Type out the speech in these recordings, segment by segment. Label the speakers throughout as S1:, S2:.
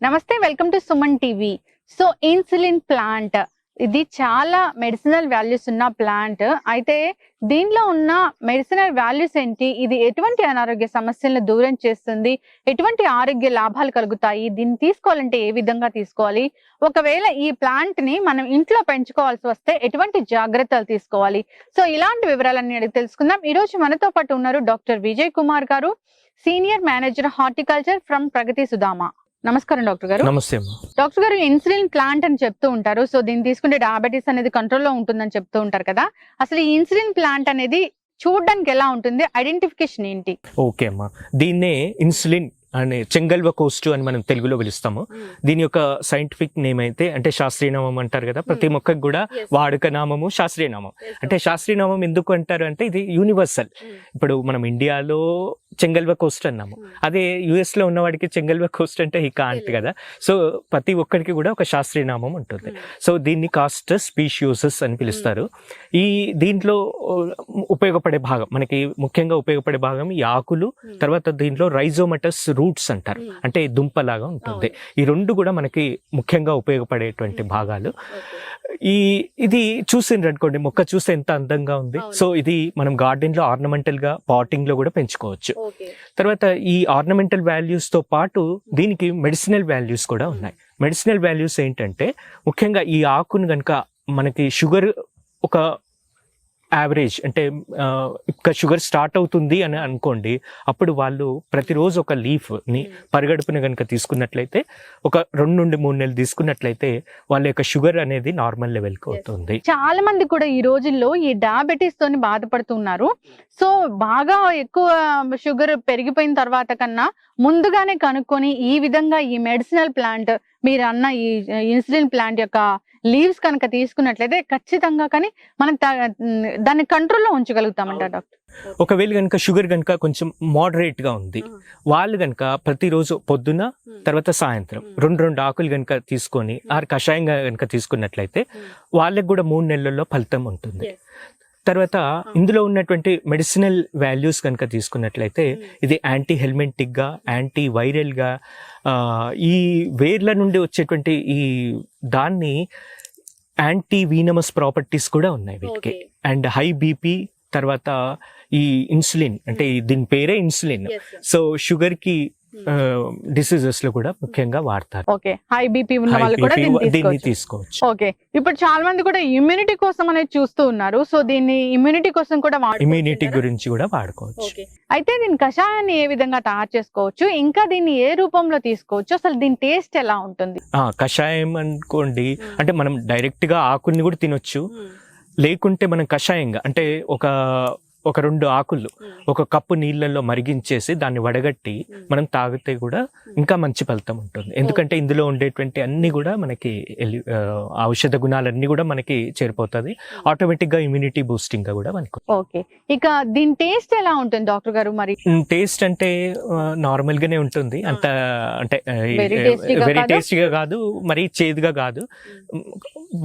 S1: నమస్తే, welcome to Suman TV. So insulin plant ఇది చాలా మెడిసినల్ వాల్యూస్ ఉన్న ప్లాంట్. అయితే దీనిలో ఉన్న మెడిసినల్ వాల్యూస్ ఏంటి, ఇది ఎటువంటి అనారోగ్య సమస్యలను దూరం చేస్తుంది, ఎటువంటి ఆరోగ్య లాభాలు కలుగుతాయి, దీన్ని తీసుకోవాలంటే ఏ విధంగా తీసుకోవాలి, ఒకవేళ ఈ ప్లాంట్ ని మనం ఇంట్లో పెంచుకోవాల్సి వస్తే ఎటువంటి జాగ్రత్తలు తీసుకోవాలి, సో ఇలాంటి వివరాలన్నీ అడిగి తెలుసుకుందాం. ఈ రోజు మనతో పాటు ఉన్నారు డాక్టర్ విజయ్ కుమార్ గారు, సీనియర్ మేనేజర్ హార్టికల్చర్ ఫ్రమ్ ప్రగతి సుధామ. నమస్కారం డాక్టర్ గారు.
S2: నమస్తే.
S1: డాక్టర్ గారు, ఇన్సులిన్ ప్లాంట్ అని చెప్తూ ఉంటారు. సో దీన్ని తీసుకుంటే డయాబెటీస్ అనేది కంట్రోల్లో ఉంటుందని చెప్తూ ఉంటారు కదా, అసలు ఈ ఇన్సులిన్ ప్లాంట్ అనేది చూడడానికి ఎలా ఉంటుంది, ఐడెంటిఫికేషన్ ఏంటి?
S2: ఓకే అమ్మా, దీన్నే ఇన్సులిన్ అనే చెంగల్వ కోస్టు అని మనం తెలుగులో పిలుస్తాము. దీని యొక్క సైంటిఫిక్ నేమ్ అయితే అంటే శాస్త్రీయ నామం అంటారు కదా, ప్రతి మొక్కకు కూడా వాడుక నామము శాస్త్రీయ నామం. అంటే శాస్త్రీయ నామం ఎందుకు అంటారు అంటే ఇది యూనివర్సల్. ఇప్పుడు మనం ఇండియాలో చెంగల్వ కోస్ట్ అన్నాము, అదే యుఎస్ లో ఉన్నవాడికి చెంగల్వ కోస్ట్ అంటే ఈ కాంట్ కదా. సో ప్రతి ఒక్కరికి కూడా ఒక శాస్త్రీయ నామం ఉంటుంది. సో దీన్ని కాస్టస్ స్పీషియోసస్ అని పిలుస్తారు. ఈ దీంట్లో ఉపయోగపడే భాగం, మనకి ముఖ్యంగా ఉపయోగపడే భాగం ఈ ఆకులు, తర్వాత దీంట్లో రైజోమటస్ రూట్స్ అంటారు, అంటే దుంపలాగా ఉంటుంది. ఈ రెండు కూడా మనకి ముఖ్యంగా ఉపయోగపడేటువంటి భాగాలు. ఇది చూసిండ్రు అనుకోండి, మొక్క చూస్తే ఎంత అందంగా ఉంది. సో ఇది మనం గార్డెన్ లో ఆర్నమెంటల్ గా పాటింగ్ లో కూడా పెంచుకోవచ్చు. తర్వాత ఈ ఆర్నమెంటల్ వాల్యూస్ తో పాటు దీనికి మెడిసినల్ వాల్యూస్ కూడా ఉన్నాయి. మెడిసినల్ వాల్యూస్ ఏంటంటే ముఖ్యంగా ఈ ఆకును కనుక మనకి షుగర్ ఒక యావరేజ్ అంటే ఇంకా షుగర్ స్టార్ట్ అవుతుంది అని అనుకోండి, అప్పుడు వాళ్ళు ప్రతిరోజు ఒక లీఫ్ని పరిగడుపున కనుక తీసుకున్నట్లయితే ఒక 2 నుండి 3 నెలలు తీసుకున్నట్లయితే వాళ్ళ యొక్క షుగర్ అనేది నార్మల్ లెవెల్కి అవుతుంది.
S1: చాలా మంది కూడా ఈ రోజుల్లో ఈ డయాబెటీస్ తోని బాధపడుతున్నారు. సో బాగా ఎక్కువ షుగర్ పెరిగిపోయిన తర్వాత కన్నా ముందుగానే కనుక్కొని ఈ విధంగా ఈ మెడిసినల్ ప్లాంట్, మీరు అన్న ఈ ఇన్సులిన్ ప్లాంట్ యొక్క లీవ్స్ కనుక తీసుకున్నట్లయితే ఖచ్చితంగా కానీ మనం దాన్ని కంట్రోల్లో ఉంచగలుగుతామంట డాక్టర్.
S2: ఒకవేళ కనుక షుగర్ కనుక కొంచెం మోడరేట్ గా ఉంది, వాళ్ళు కనుక ప్రతిరోజు పొద్దున తర్వాత సాయంత్రం 2 ఆకులు కనుక తీసుకొని కషాయంగా కనుక తీసుకున్నట్లయితే వాళ్ళకి కూడా 3 నెలల్లో ఫలితం ఉంటుంది. తర్వాత ఇందులో ఉన్నటువంటి మెడిసినల్ వాల్యూస్ కనుక తీసుకున్నట్లయితే ఇది యాంటీ హెల్మెంటిక్ గా, యాంటీ వైరల్ గా, ఈ వేర్ల నుండి వచ్చేటువంటి ఈ దాన్ని యాంటీ వీనమస్ ప్రాపర్టీస్ కూడా ఉన్నాయి వీటికి. అండ్ హై బీపీ, తర్వాత ఈ ఇన్సులిన్ అంటే దీని పేరే ఇన్సులిన్. సో షుగర్ కి డిసీజెస్ లో కూడా ముఖ్యంగా వాడతారు.
S1: ఓకే, హై బీపీ ఉన్న వాళ్ళు కూడా దీన్ని
S2: తీసుకోవచ్చు.
S1: ఓకే, ఇప్పుడు చాలా మంది కూడా ఇమ్యూనిటీ కోసం అనేది చూస్తూ ఉన్నారు. సో దీన్ని ఇమ్యూనిటీ కోసం కూడా
S2: ఇమ్యూనిటీ గురించి కూడా వాడుకోవచ్చు.
S1: అయితే దీని కషాయాన్ని ఏ విధంగా తయారు చేసుకోవచ్చు, ఇంకా దీన్ని ఏ రూపంలో తీసుకోవచ్చు, అసలు దీని టేస్ట్ ఎలా ఉంటుంది?
S2: కషాయం అనుకోండి అంటే మనం డైరెక్ట్ గా ఆకుల్ని కూడా తినొచ్చు, లేకుంటే మనం కషాయంగా అంటే ఒక 2 ఆకులు ఒక కప్పు నీళ్ళల్లో మరిగించేసి దాన్ని వడగట్టి మనం తాగితే కూడా ఇంకా మంచి ఫలితం ఉంటుంది. ఎందుకంటే ఇందులో ఉండేటువంటి అన్ని కూడా మనకి ఔషధ గుణాలన్నీ కూడా మనకి చేరిపోతుంది. ఆటోమేటిక్ గా ఇమ్యూనిటీ బూస్టింగ్ గా కూడా మనకు.
S1: ఓకే, ఇక దీని టేస్ట్ ఎలా ఉంటుంది డాక్టర్ గారు? మరి టేస్ట్
S2: అంటే నార్మల్ గానే ఉంటుంది, అంత అంటే వెరీ టేస్టీగా కాదు, మరి చేదుగా కాదు,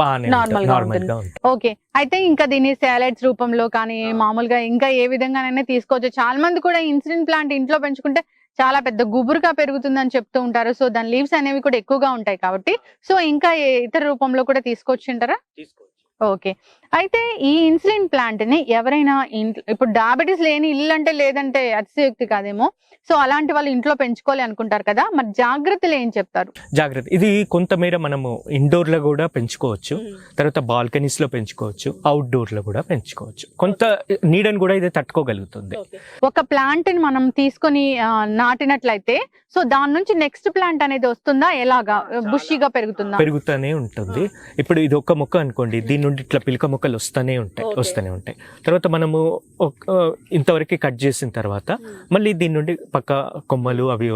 S2: బాగానే నార్మల్ గా ఉంటుంది.
S1: ఓకే, అయితే ఇంకా దీన్ని సాలడ్స్ రూపంలో కానీ మామూలుగా ఇంకా ఏ విధంగానైనా తీసుకోవచ్చు. చాలా మంది కూడా ఇన్సులిన్ ప్లాంట్ ఇంట్లో పెంచుకుంటే చాలా పెద్ద గుబురుగా పెరుగుతుందని చెప్తూ ఉంటారు. సో దాని లీవ్స్ అనేవి కూడా ఎక్కువగా ఉంటాయి కాబట్టి సో ఇంకా ఇతర రూపంలో కూడా తీసుకోవచ్చు అంటారా? ఓకే, అయితే ఈ ఇన్సులిన్ ప్లాంట్ ని ఎవరైనా ఇప్పుడు డయాబెటీస్ లేని ఇల్లు అంటే లేదంటే అతిశయోక్తి కాదేమో, సో అలాంటి వాళ్ళు ఇంట్లో పెంచుకోవాలి అనుకుంటారు కదా, మరి జాగ్రత్తలు ఏం చెప్తారు?
S2: జాగ్రత్త, ఇది కొంతమేర మనము ఇండోర్ లో కూడా పెంచుకోవచ్చు, తర్వాత బాల్కనీస్ లో పెంచుకోవచ్చు, అవుట్డోర్ లో కూడా పెంచుకోవచ్చు. కొంత నీడని కూడా ఇది తట్టుకోగలుగుతుంది.
S1: ఒక ప్లాంట్ ని మనం తీసుకొని నాటినట్లయితే సో దాని నుంచి నెక్స్ట్ ప్లాంట్ అనేది వస్తుందా, ఎలాగా బుషిగా పెరుగుతుందా?
S2: పెరుగుతూనే ఉంటుంది. ఇప్పుడు ఇది ఒక మొక్క అనుకోండి, దీని నుండి ఇట్లా పిలక మొక్కలు వస్తూనే ఉంటాయి. తర్వాత మనము ఇంతవరకు కట్ చేసిన తర్వాత మళ్ళీ దీని నుండి పక్క కొమ్మలు అవి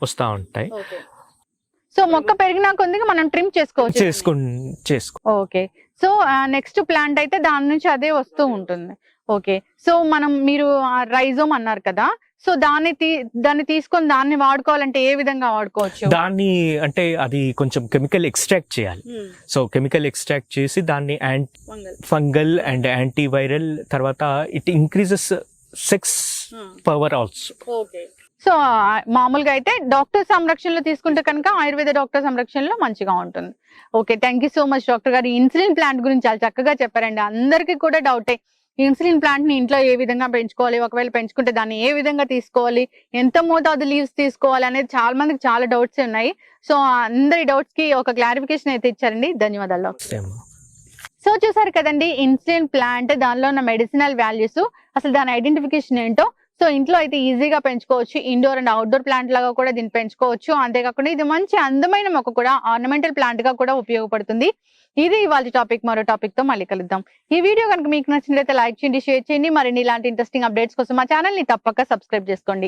S2: వస్తూ ఉంటాయి.
S1: సో మొక్క పెరిగినా కొద్దిగా మనం ట్రిమ్ చేసుకోవచ్చు. ఓకే, సో నెక్స్ట్ ప్లాంట్ అయితే దాని నుంచి అదే వస్తూ ఉంటుంది. ఓకే, సో మీరు రైజోమ్ అన్నారు కదా, సో దాన్ని తీసుకొని దాన్ని వాడుకోవాలంటే ఏ విధంగా వాడుకోవచ్చు?
S2: దాన్ని అంటే అది కొంచెం కెమికల్ ఎక్స్ట్రాక్ట్ చేయాలి. సో కెమికల్ ఎక్స్ట్రాక్ట్ చేసి దాన్ని ఫంగల్ అండ్ యాంటీ వైరల్, తర్వాత it increases sex power also.
S1: So మామూలుగా అయితే డాక్టర్ సంరక్షణలో తీసుకుంటే కనుక ఆయుర్వేద డాక్టర్ సంరక్షణలో మంచిగా ఉంటుంది. Okay, thank you so much doctor గారు. ఇన్సులిన్ ప్లాంట్ గురించి చాలా చక్కగా చెప్పారండి. అందరికీ కూడా డౌటే, ఇన్సులిన్ ప్లాంట్ ని ఇంట్లో ఏ విధంగా పెంచుకోవాలి, ఒకవేళ పెంచుకుంటే దాన్ని ఏ విధంగా తీసుకోవాలి, ఎంత మోతాదు లీవ్స్ తీసుకోవాలి అనేది చాలా మందికి చాలా డౌట్స్ ఉన్నాయి. సో అందరి డౌట్స్ కి ఒక క్లారిఫికేషన్ అయితే ఇచ్చారండి. ధన్యవాదాలు డాక్టర్. సో చూసారు కదండి, ఇన్సులిన్ ప్లాంట్, దానిలో ఉన్న మెడిసినల్ వాల్యూస్, అసలు దాని ఐడెంటిఫికేషన్ ఏంటో. సో ఇంట్లో అయితే ఈజీగా పెంచుకోవచ్చు. ఇండోర్ అండ్ అవుట్డోర్ ప్లాంట్ లాగా కూడా దీన్ని పెంచుకోవచ్చు. అంతేకాకుండా ఇది మంచి అందమైన మొక్క కూడా, ఆర్నమెంటల్ ప్లాంట్ గా కూడా ఉపయోగపడుతుంది. ఇది ఇవాళ టాపిక్. మరో టాపిక్ తో మళ్ళీ కలుద్దాం. ఈ వీడియో కనుక మీకు నచ్చినట్లయితే లైక్ చేయండి, షేర్ చేయండి. మరిన్ని ఇలాంటి ఇంట్రెస్టింగ్ అప్డేట్స్ కోసం మా ఛానల్ ని తప్పక సబ్స్క్రైబ్ చేసుకోండి.